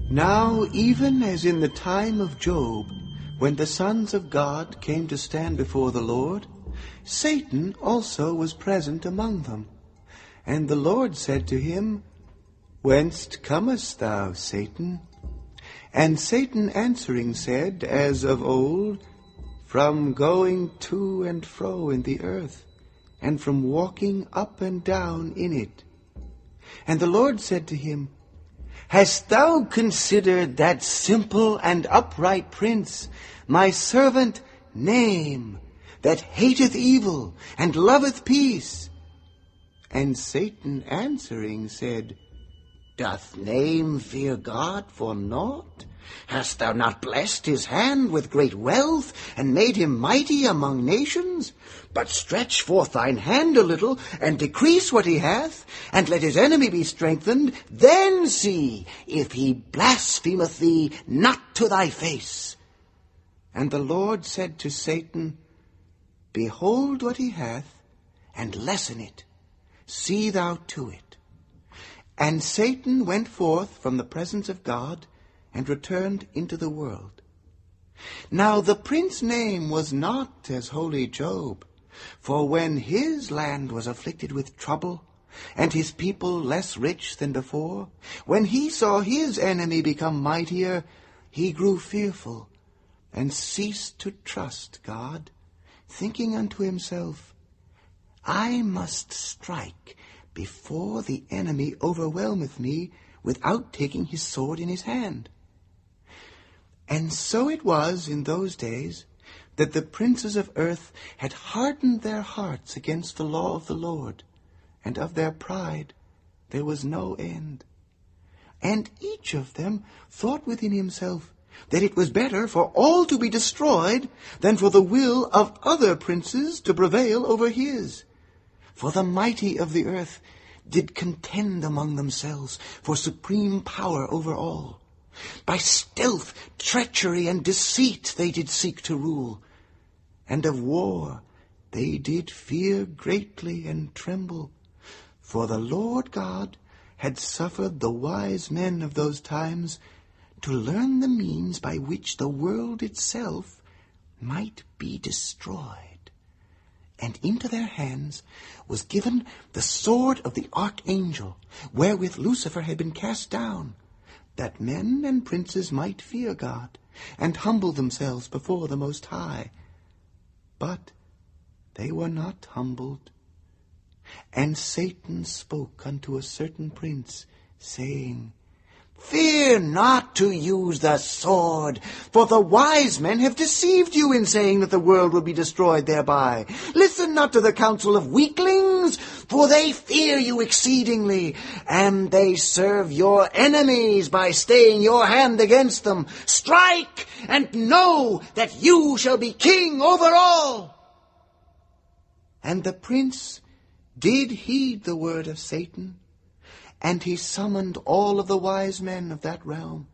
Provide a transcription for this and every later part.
Now, even as in the time of Job, when the sons of God came to stand before the Lord, Satan also was present among them. And the Lord said to him, Whence comest thou, Satan? And Satan answering said, as of old, From going to and fro in the earth, and from walking up and down in it. And the Lord said to him, Hast thou considered that simple and upright prince, my servant Name, that hateth evil and loveth peace? And Satan answering said, Doth Name fear God for naught? Hast thou not blessed his hand with great wealth, and made him mighty among nations? But stretch forth thine hand a little, and decrease what he hath, and let his enemy be strengthened, then see if he blasphemeth thee not to thy face. And the Lord said to Satan, Behold what he hath, and lessen it. See thou to it. And Satan went forth from the presence of God, and returned into the world. Now the prince's name was not as holy Job, for when his land was afflicted with trouble, and his people less rich than before, when he saw his enemy become mightier, he grew fearful, and ceased to trust God, thinking unto himself, I must strike before the enemy overwhelmeth me without taking his sword in his hand. And so it was in those days that the princes of earth had hardened their hearts against the law of the Lord, and of their pride there was no end. And each of them thought within himself that it was better for all to be destroyed than for the will of other princes to prevail over his. For the mighty of the earth did contend among themselves for supreme power over all. By stealth, treachery, and deceit they did seek to rule. And of war they did fear greatly and tremble. For the Lord God had suffered the wise men of those times to learn the means by which the world itself might be destroyed. And into their hands was given the sword of the archangel, wherewith Lucifer had been cast down, that men and princes might fear God, and humble themselves before the Most High. But they were not humbled. And Satan spoke unto a certain prince, saying, Fear not to use the sword, for the wise men have deceived you in saying that the world will be destroyed thereby. Listen not to the counsel of weaklings, for they fear you exceedingly, and they serve your enemies by staying your hand against them. Strike, and know that you shall be king over all. And the prince did heed the word of Satan, and he summoned all of the wise men of that realm,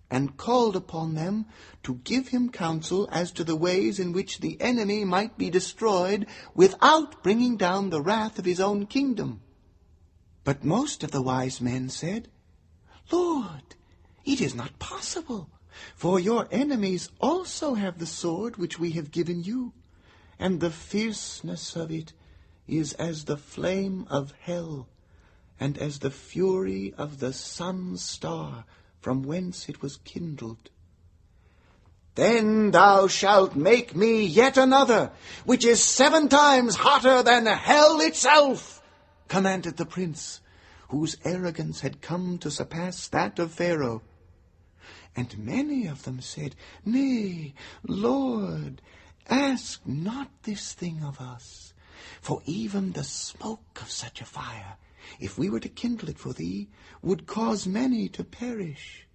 and called upon them to give him counsel as to the ways in which the enemy might be destroyed without bringing down the wrath of his own kingdom. But most of the wise men said, Lord, it is not possible, for your enemies also have the sword which we have given you, and the fierceness of it is as the flame of hell, and as the fury of the sun's star from whence it was kindled. Then thou shalt make me yet another, which is 7 times hotter than hell itself, commanded the prince, whose arrogance had come to surpass that of Pharaoh. And many of them said, Nay, Lord, ask not this thing of us, for even the smoke of such a fire, if we were to kindle it for thee, would cause many to perish.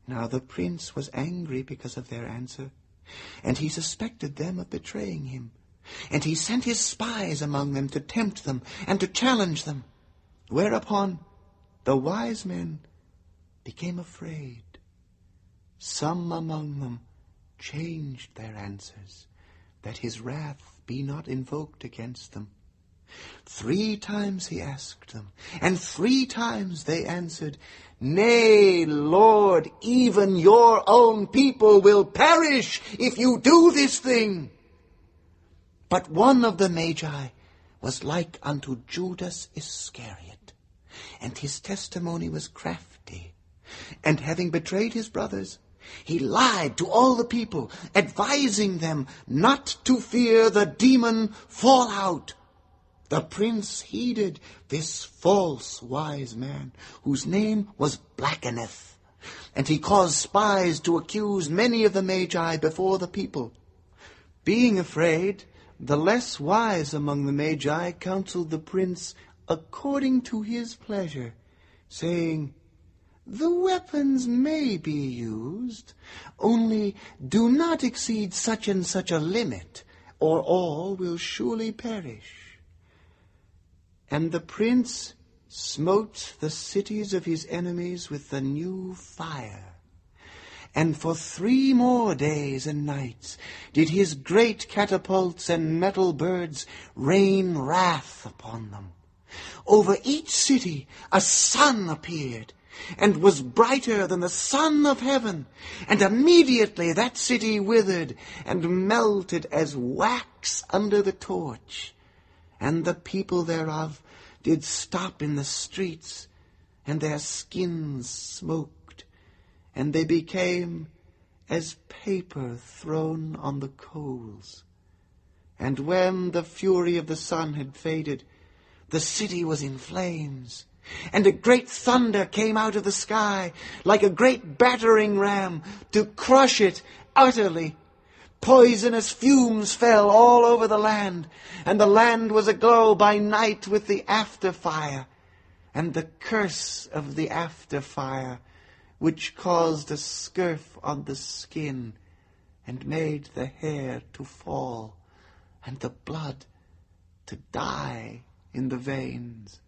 Now the prince was angry because of their answer, and he suspected them of betraying him. And he sent his spies among them to tempt them and to challenge them. Whereupon the wise men became afraid. Some among them changed their answers, that his wrath be not invoked against them. 3 times he asked them, and 3 times they answered, "Nay, Lord, even your own people will perish if you do this thing." But one of the Magi was like unto Judas Iscariot, and his testimony was crafty. And having betrayed his brothers, he lied to all the people, advising them not to fear the demon fallout. The prince heeded this false wise man, whose name was Blackeneth, and he caused spies to accuse many of the Magi before the people. Being afraid, the less wise among the Magi counseled the prince according to his pleasure, saying, "The weapons may be used, only do not exceed such and such a limit, or all will surely perish." And the prince smote the cities of his enemies with the new fire. And for 3 more days and nights did his great catapults and metal birds rain wrath upon them. Over each city a sun appeared, and was brighter than the sun of heaven. And immediately that city withered and melted as wax under the torch. And the people thereof did stop in the streets, and their skins smoked, and they became as paper thrown on the coals. And when the fury of the sun had faded, the city was in flames, and a great thunder came out of the sky, like a great battering ram, to crush it utterly. Poisonous fumes fell all over the land, and the land was aglow by night with the after fire, and the curse of the after fire, which caused a scurf on the skin, and made the hair to fall, and the blood to die in the veins.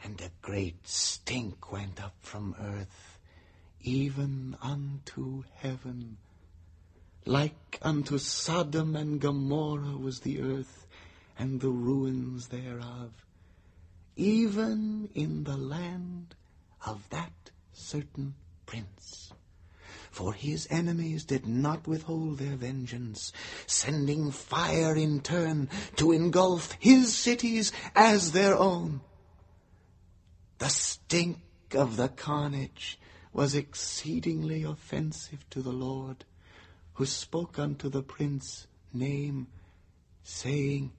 And a great stink went up from earth, even unto heaven. Like unto Sodom and Gomorrah was the earth, and the ruins thereof, even in the land of that certain prince. For his enemies did not withhold their vengeance, sending fire in turn to engulf his cities as their own. The stink of the carnage was exceedingly offensive to the Lord, who spoke unto the prince Name, saying,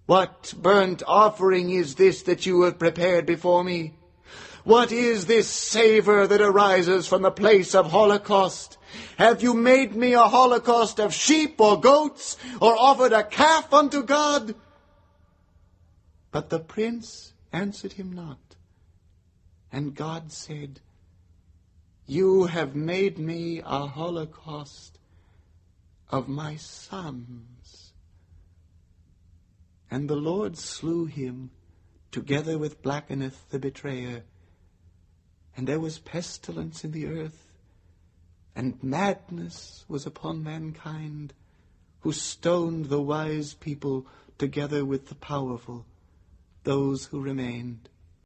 "What burnt offering is this that you have prepared before me? What is this savor that arises from the place of holocaust? Have you made me a holocaust of sheep or goats, or offered a calf unto God?" But the prince answered him not. And God said, "You have made me a holocaust of my sons." And the Lord slew him, together with Blackeneth the betrayer. And there was pestilence in the earth, and madness was upon mankind, who stoned the wise people together with the powerful, those who remained.